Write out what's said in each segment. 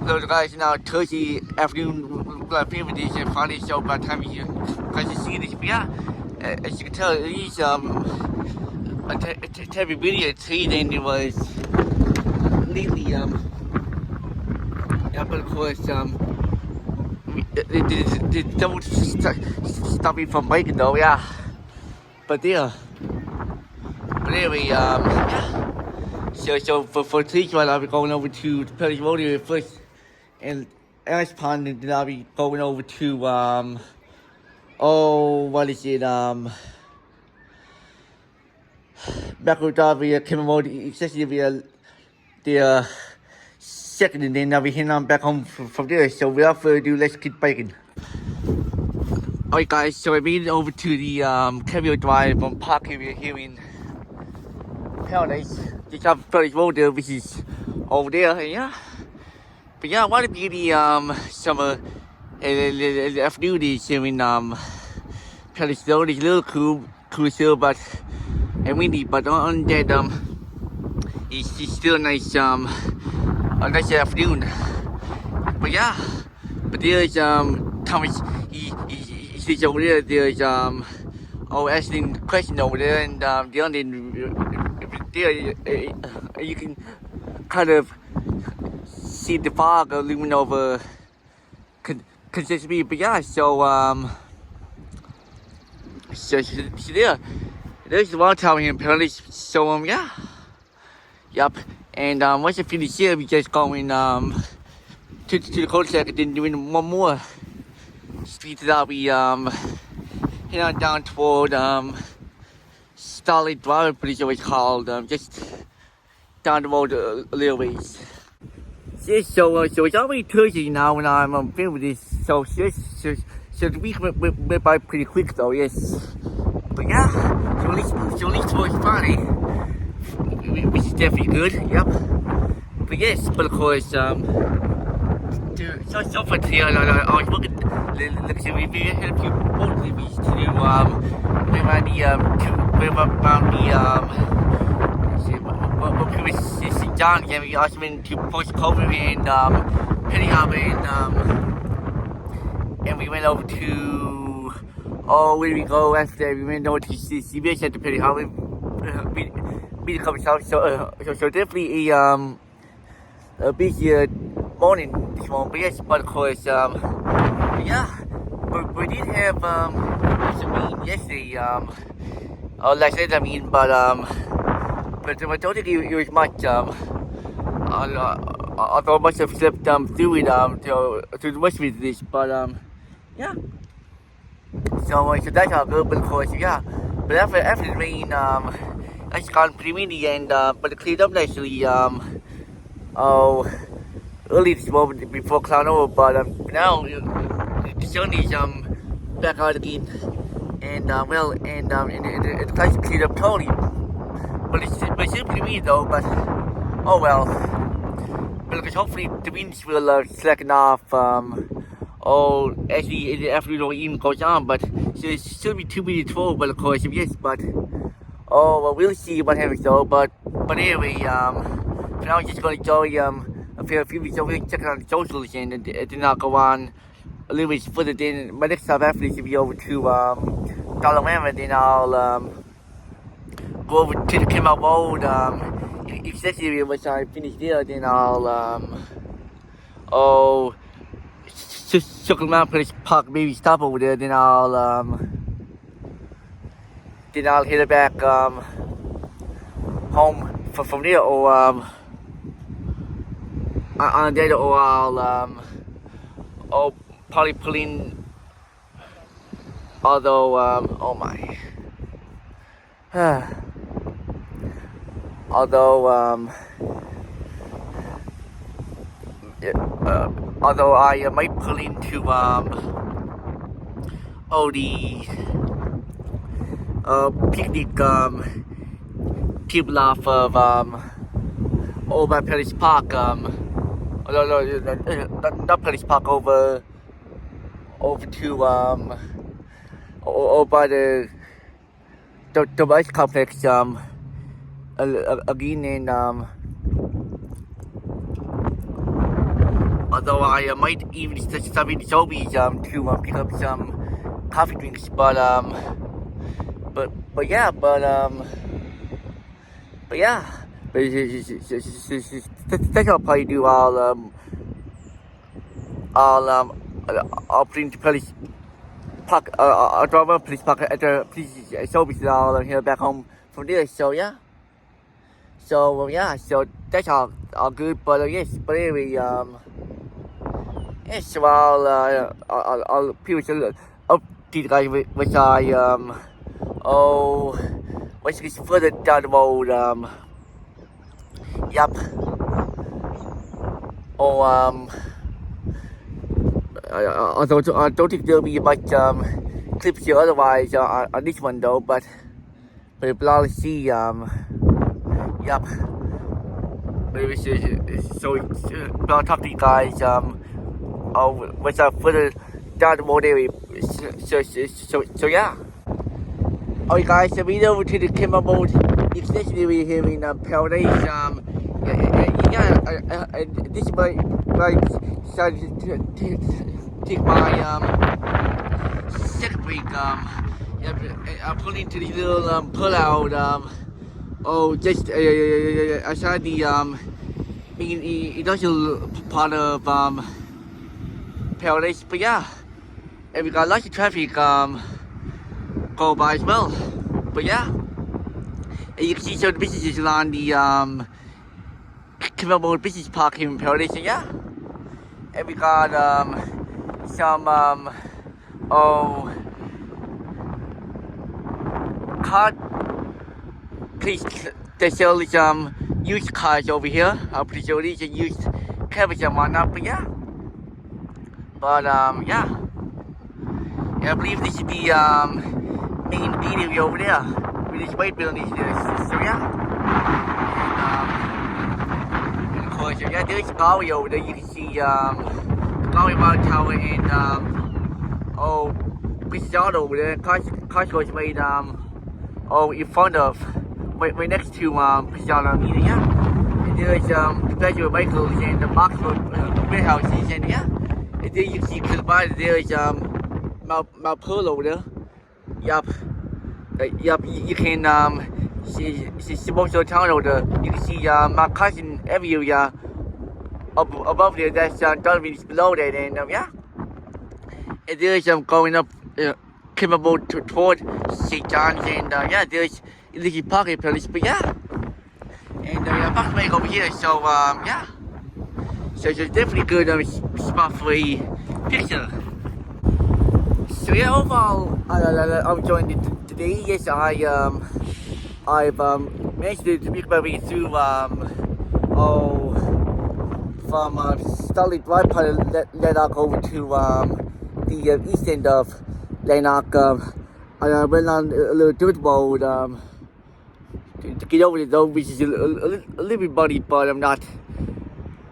Those guys now Thursday afternoon film edition Friday show by the time you guys see this. Yeah, as you can tell, these a type of video today than it was lately. Yeah, but of course they don't stop me from biking though. Yeah, but yeah. But anyway, yeah. So for today's one, I'll be going over to the Pelican Rodeo first, and Ash Pond, and then I'll be going over to what is it, Backward Derby, Kevin Road, especially the second, and then I'll be heading on back home from there. So without further ado, let's get biking. Alright guys, so I made it over to the Kevin Drive from Park area here in Paradise. Just have Pelican Road there, which is over there, yeah. But yeah, I want to be the summer afternoon here in Pelican Road. It's a little cool still, but and windy. But on that it's still nice a nice afternoon. But yeah, but there's Thomas. He's over there. There's asking question over there, and the other. There, you can kind of see the fog looming over consistently, but yeah, so there, there's the water tower here in Paris, so yeah, yep, and once I finish here, we just going to the cul-de-sac and then doing one more street that I'll be heading on down toward Starlight Drive, pretty sure it's called, just down the road a little ways. Yeah, so it's already Thursday now when I'm filming this, so the week went by pretty quick though, yes. But yeah, so at least towards Friday, which is definitely good, yep. But yes, but of course, so far today, I was looking at the review, I had a few boat reviews to do, what previous St. John again. We also been to Post Covert and Penny Harbor, and we went over to where did we go after that? We went over to CBS at the Penny Harbor. Meet a couple stops. So definitely a busy morning this morning. But yes, but of course, yeah. But we did have some rain yesterday. Last night I mean, but I don't think it was much. Although I must have slept through it to the rest of this, but yeah. So that's all good. But of course, yeah. But after the rain, it's gone pretty windy, and but it cleared up nicely. Early this morning before cloud over, but now the sun is back out again, and the place cleared up totally. But it's still pretty windy though. But oh well. But because hopefully the winds will slacken off. Actually in the afternoon or even goes on, but it's still be too windy to roll. But of course, yes. But well, we'll see what happens though. But anyway, for now I'm just gonna enjoy a few weeks over checking on the socials, and then I'll go on a little bit further. Then my next stop after this will be over to Dollarama. Then I'll go over to the Canal Road. If that's the area once I finish there, then I'll Circle Mountain Place Park, maybe stop over there. Then I'll head back home from there, or on that, or I'll probably pull in. Although oh my. Although I might pull into the picnic table off of by Paris Park. Not Paris Park, over to by the ice complex again, and Although I might even stop in Sobeys to pick up some coffee drinks, but yeah, but yeah, but that's what I'll probably do. I'll put into police park. I'll drive a police park at the police Sobeys. I'll head back home from there. So yeah. So so that's all good. But yes, but anyway, yes. So I'll pretty much update you guys which I once it gets further down the road. Yep. I don't think there'll be much clips here otherwise on this one though. But we'll all see. Yep. So I'll talk to you guys what's up further down the road anyway. So yeah. Alright guys, so we over to the camera mode extension area here in Paradise. This is my decided to take my second break. I'm pulling into the little pull out. Just outside the industrial part of Paradise. But yeah, and we got lots of traffic go by as well. But yeah, and you can see some of the businesses along the Camel Business Park here in Paradise. So yeah, and we got some car place that sells used cars over here. I'm pretty sure these are used cabbage and whatnot. But yeah, yeah, I believe this is the main area over there with this white building. So yeah, and of course, yeah, there's a gallery over there. You can see the gallery Mount Tower and British Auto over there. Costco is made in front of, right next to British Auto. Yeah, and there's Special Vehicles and the Marksburg warehouses, and yeah, and there you can see close by there's Mount Pearl over there. Yup. You can see most of the town over there. You can see Mount Carson everywhere above there. That's Donovan is below that, and yeah. And there's going up Kimberley toward St. John's, and yeah, there's Illicity Pocket Place. But yeah, and Fox Lake over here. So yeah, so it's definitely good spot for a picture. So yeah, overall, I'm enjoying it today. Yes, I've managed to make my way through from Starlight Drive part of Lanark over to the east end of Lanark. I went on a little dirt road to get over there though, which is a little bit muddy, but I'm not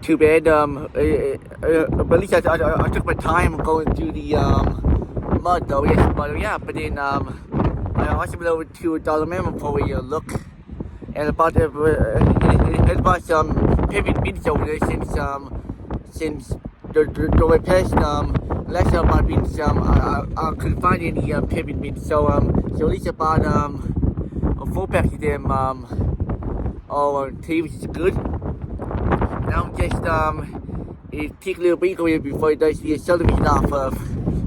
too bad. But at least I took my time going through the mud though, yes, but yeah, but then I also went over to Dollar Mammoth for a look, and about some pavement bins over there since the way past last time I've been I couldn't find any pavement bins, so at least about a 4-pack of them tea, which is good. Now just take a little break over here before it does the television off of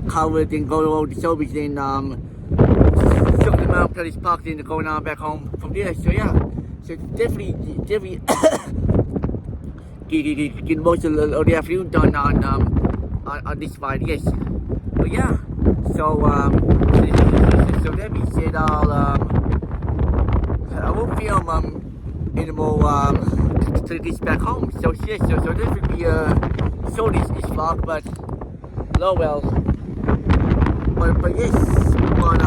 covered and go over the showbiz, then took them out, Paradise Park, then going on back home from there. So yeah, so definitely get most of the afternoon done on this ride, yes. But yeah, so that being said, I won't film anymore to this back home. So yes, so this will be short this vlog, but oh well. But yes, but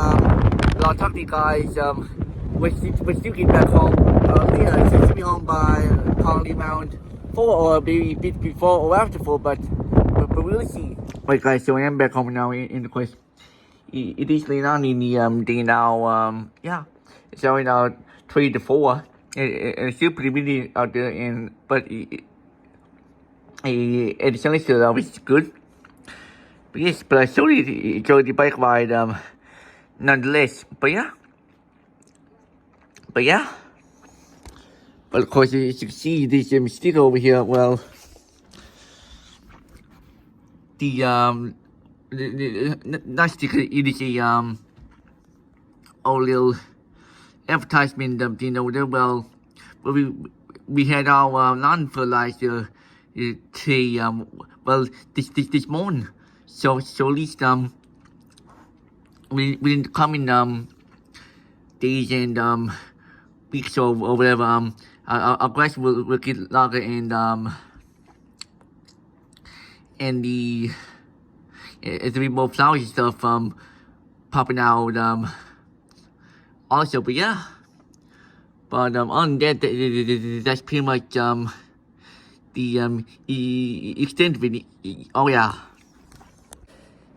I'll talk to you guys. We're still getting back home. Yeah, should be home by probably around 4 or maybe a bit before or after 4. But we'll see. Right, guys. So I am back home now. In the course, it is late on in the day now. Yeah, it's only now 3 to 4. It's still pretty windy out there, but additionally to that, which is good. But yes, but I slowly enjoyed the bike ride nonetheless. But yeah. But of course, as you can see, this sticker over here. Well, the not sticker. It is a old little advertisement. Well, we had our non-fertilizer today. Well, this morning. So at least we didn't come in days and weeks or whatever. Our grass will get longer and there'll be more flowers and stuff popping out also. But yeah. But on that, that's pretty much the extent of it. Oh yeah.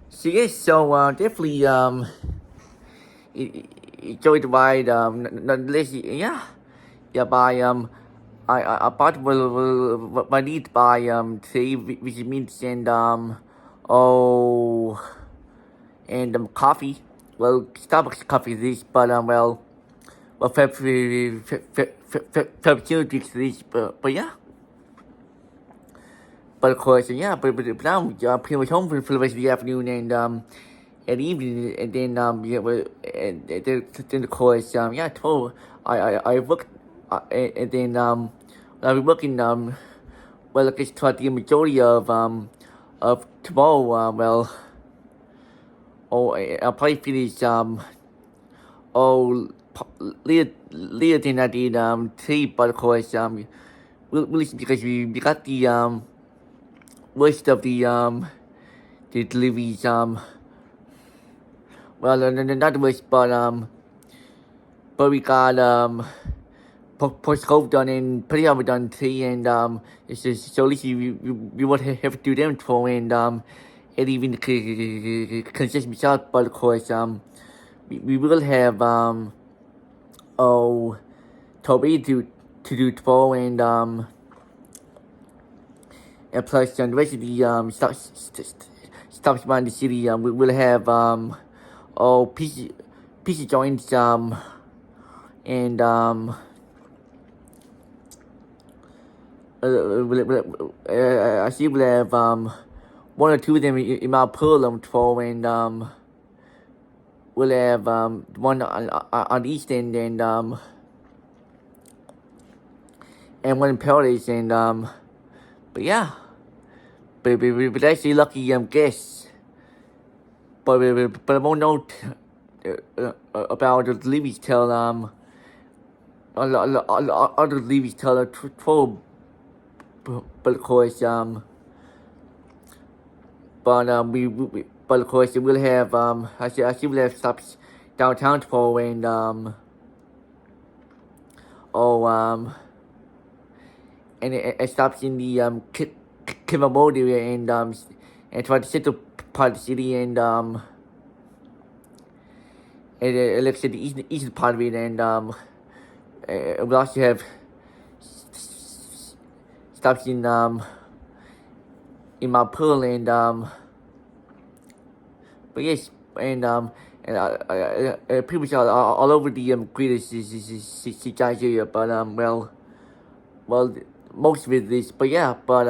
So yes, so definitely enjoy the ride. Nonetheless, yeah. By I bought my need by today, which means coffee. Well, Starbucks coffee this, but well, February this, but yeah. But of course, yeah. But now pretty much home for the rest of the afternoon and evening, and then yeah. Well, and then of course yeah. Tomorrow I work, and then I'll be working well, I guess toward the majority of tomorrow. Well, I'll probably finish later than I did today. But of course we'll listen because we got the worst of the deliveries well, not the worst, but we got postcode done and pretty much done today, and it's just so at least we won't have to do them tomorrow, and even consistent shot. But of course we will have Toby to do tomorrow, and plus the rest of the stops around the city. We will have PC joints and I see we'll have one or two of them in Mount Pearl tomorrow, and we'll have one on the East End, and one in Paradise, and but yeah. But actually lucky guess. But I won't know about the deliveries till other deliveries till 12. But of course but of course we'll have I see we'll have stops downtown tomorrow, and and it stops in the Kimamode area, and toward the central part of the city, and it looks at the eastern part of it, and we also have stops in Mount Pearl, and but yes, and pretty much all over the greater Seaside area, but well, most of it is, but yeah, but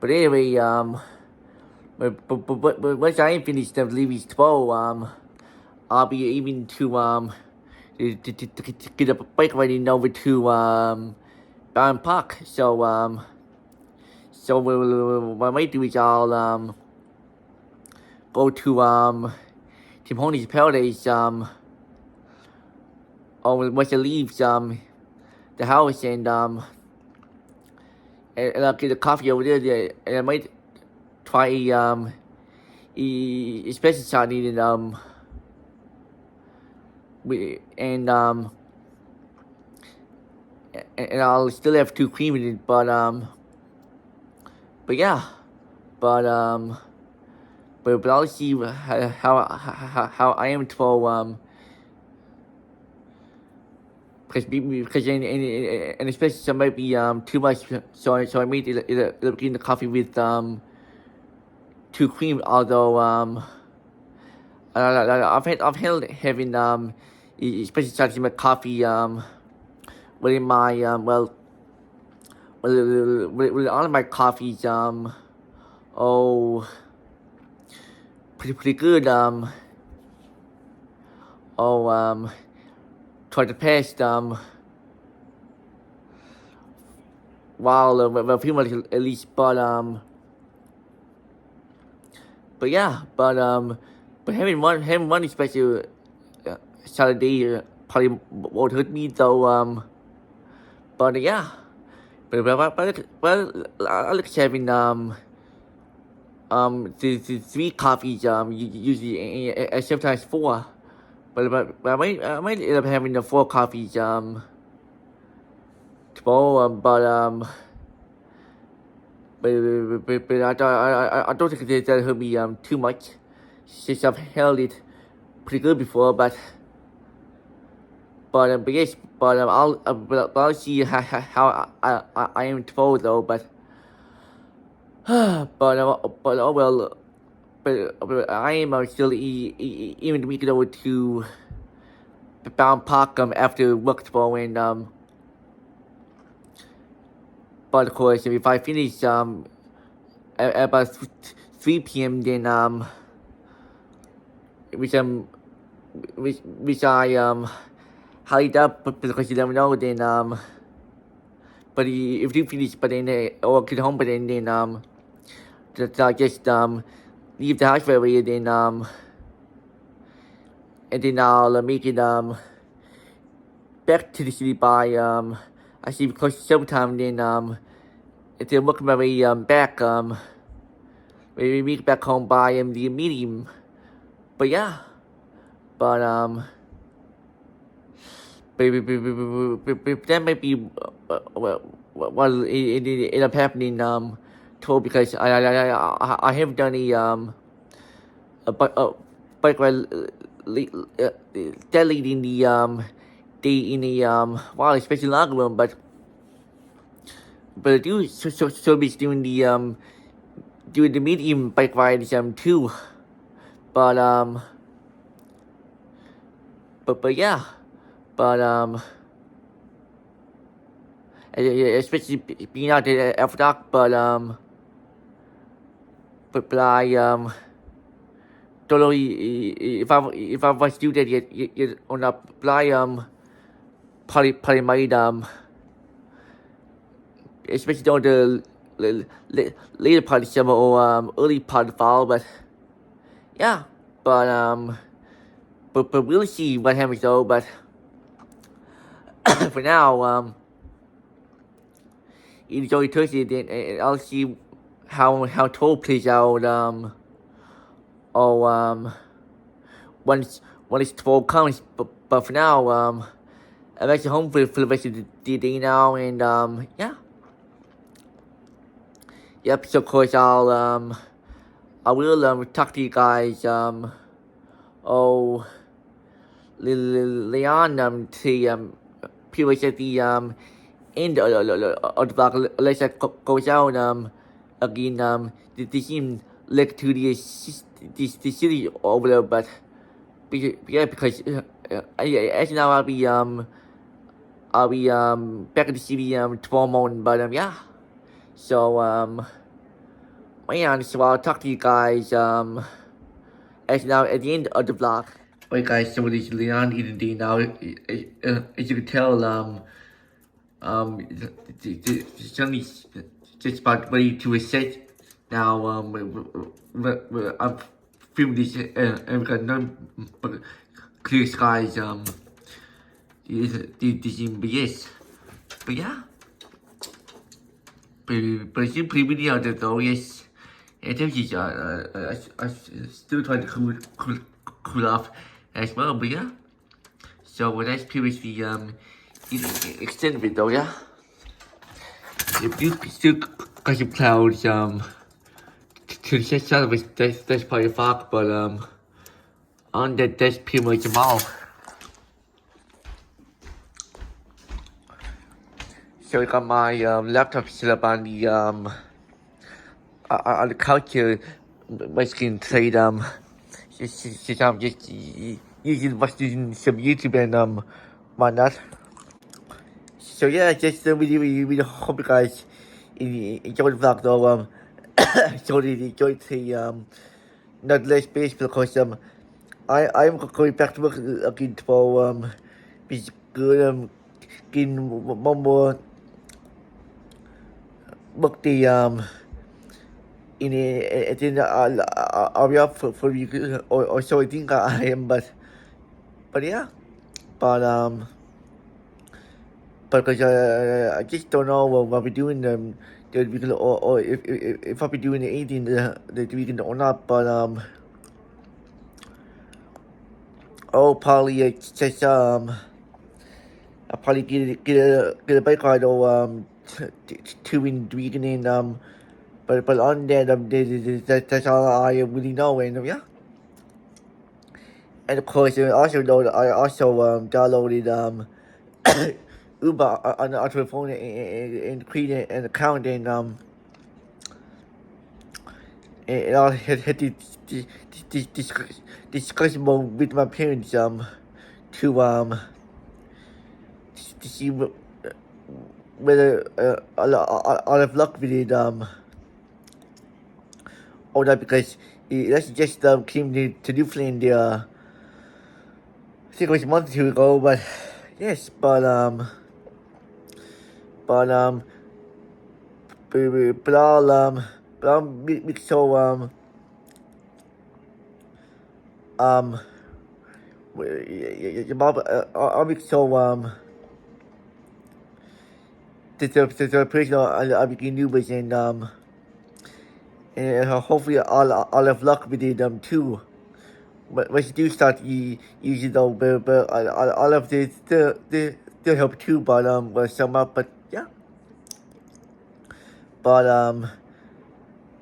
anyway, but once I finish the deliveries tomorrow, I'll be aiming to get a bike riding over to Barron Park. So what I might do is I'll go to Tim Hortons Paradise once I leave the house, and I'll get a coffee over there, and I might try espresso shot and and I'll still have 2 cream in it, but yeah, but I'll see how I am tomorrow. because and especially some might be too much. So I made it in the coffee with 2 cream. Although I've held having especially starting my coffee within my with all of my coffees pretty good toward the past while well few months at least, but yeah, but having one especially Saturday probably won't hurt me though, but yeah, but I like having the 3 coffees usually sometimes 4, but I might end up having the 4 coffees tomorrow, but I don't think that hurt me too much since I've held it pretty good before, but yes, but I'll see how I am tomorrow though, but oh well, but I am still even week over to Bound Park after work tomorrow, and but of course if I finish at about 3 p.m. then which I hurried up because you never know, then but if you finish but then or get home but then just leave the house for a while, then and then I'll make it back to the city by I see because sometime then until work my way back maybe make back home by the medium, but yeah, but that might be what ended up happening because I haven't done a bike ride that late in the day in the especially longer one, but I do so be doing the medium bike rides too, but yeah, but especially being out there after dark, but I don't know if I was do that yet or not, but I probably might especially on the later part of summer or early part of fall, but yeah, but we'll see what happens though, but for now enjoy Thursday then, and I'll see how 12 plays out once 12 comes, but for now I'm actually home for the rest of the day now, and yeah, yep. So of course I will talk to you guys Leon to pretty much at the end of the vlog, unless I goes out again the team led to the city over there, but yeah, because actually now I'll be back in the city tomorrow morning, but yeah, so yeah, so I'll talk to you guys actually now at the end of the vlog. Alright guys, so this is Leon eating day now. As you can tell, the sun is just about ready to reset. Now, I'm filming this and we got none but clear skies. But yes, but yeah, but it's still pretty windy out there though. Yes, and temperature I still trying to cool off as well. But yeah, so that's pretty much the extent of it though. Yeah, if you still got some clouds to the side of it, that's probably fog, but on that's pretty much them all. So I got my laptop set up on the couch here, basically trade just watching some YouTube and whatnot. So yeah, just really hope you guys enjoyed the vlog though. So really enjoyed the not less space because I'm going back to work again tomorrow. It's good getting one more book the in a then I'll be up for you or so I think I am, but yeah, but because I just don't know what we're doing that we can or if I'll be doing anything that we can or not, but probably just I'll probably get a bike ride or to in the beginning but on that that's all I really know, and yeah. And of course, I also know that I also downloaded Uber on the phone and created an account and I had discussable with my parents to see whether I'll have luck with it or not, because that's just came to Newfoundland I think it was a month or two ago, but yes, but I'll make so I'll make so the person I'll be new with, and hopefully I'll have luck with it too. But when you do start using though, but I'll have to still help too, but but yeah, but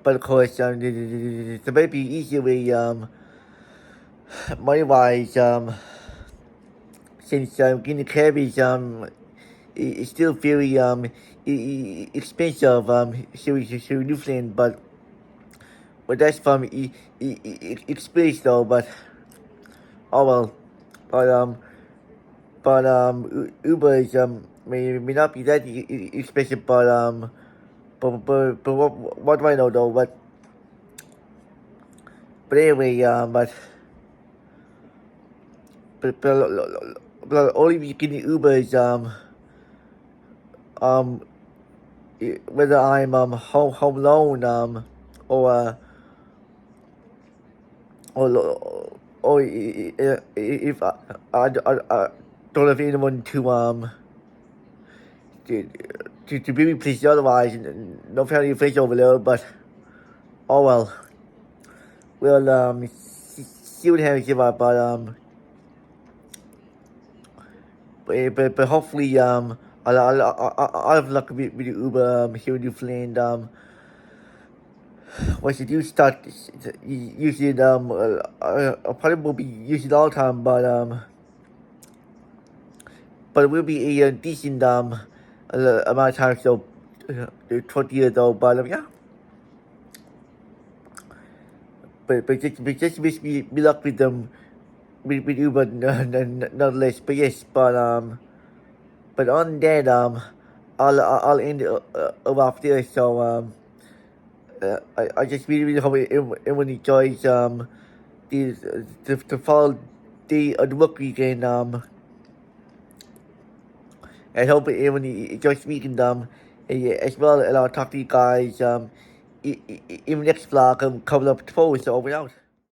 of course the maybe easier way money wise since getting cabbage it's still very expensive here in Newfoundland, but that's from experience though, but oh well, but Uber is may not be that expensive, but what do I know though, but anyway, but only you can Uber is whether I'm home alone or if I don't have anyone to be replaced otherwise, no family friends over there, but oh well, we'll see what happens about, but hopefully I'll have luck with Uber here in Newfoundland. Once you do start using it, I probably won't be using it all the time, but it will be a decent amount of time, so 20 years old, but yeah. But just wish me luck with them with Uber, not less. But yes, but on that I'll end it off there. So I just really hope everyone enjoys the fall day of the work weekend. I hope everyone enjoys the weekend as well, and I'll talk to you guys in the next vlog coming up tomorrow. So over and out.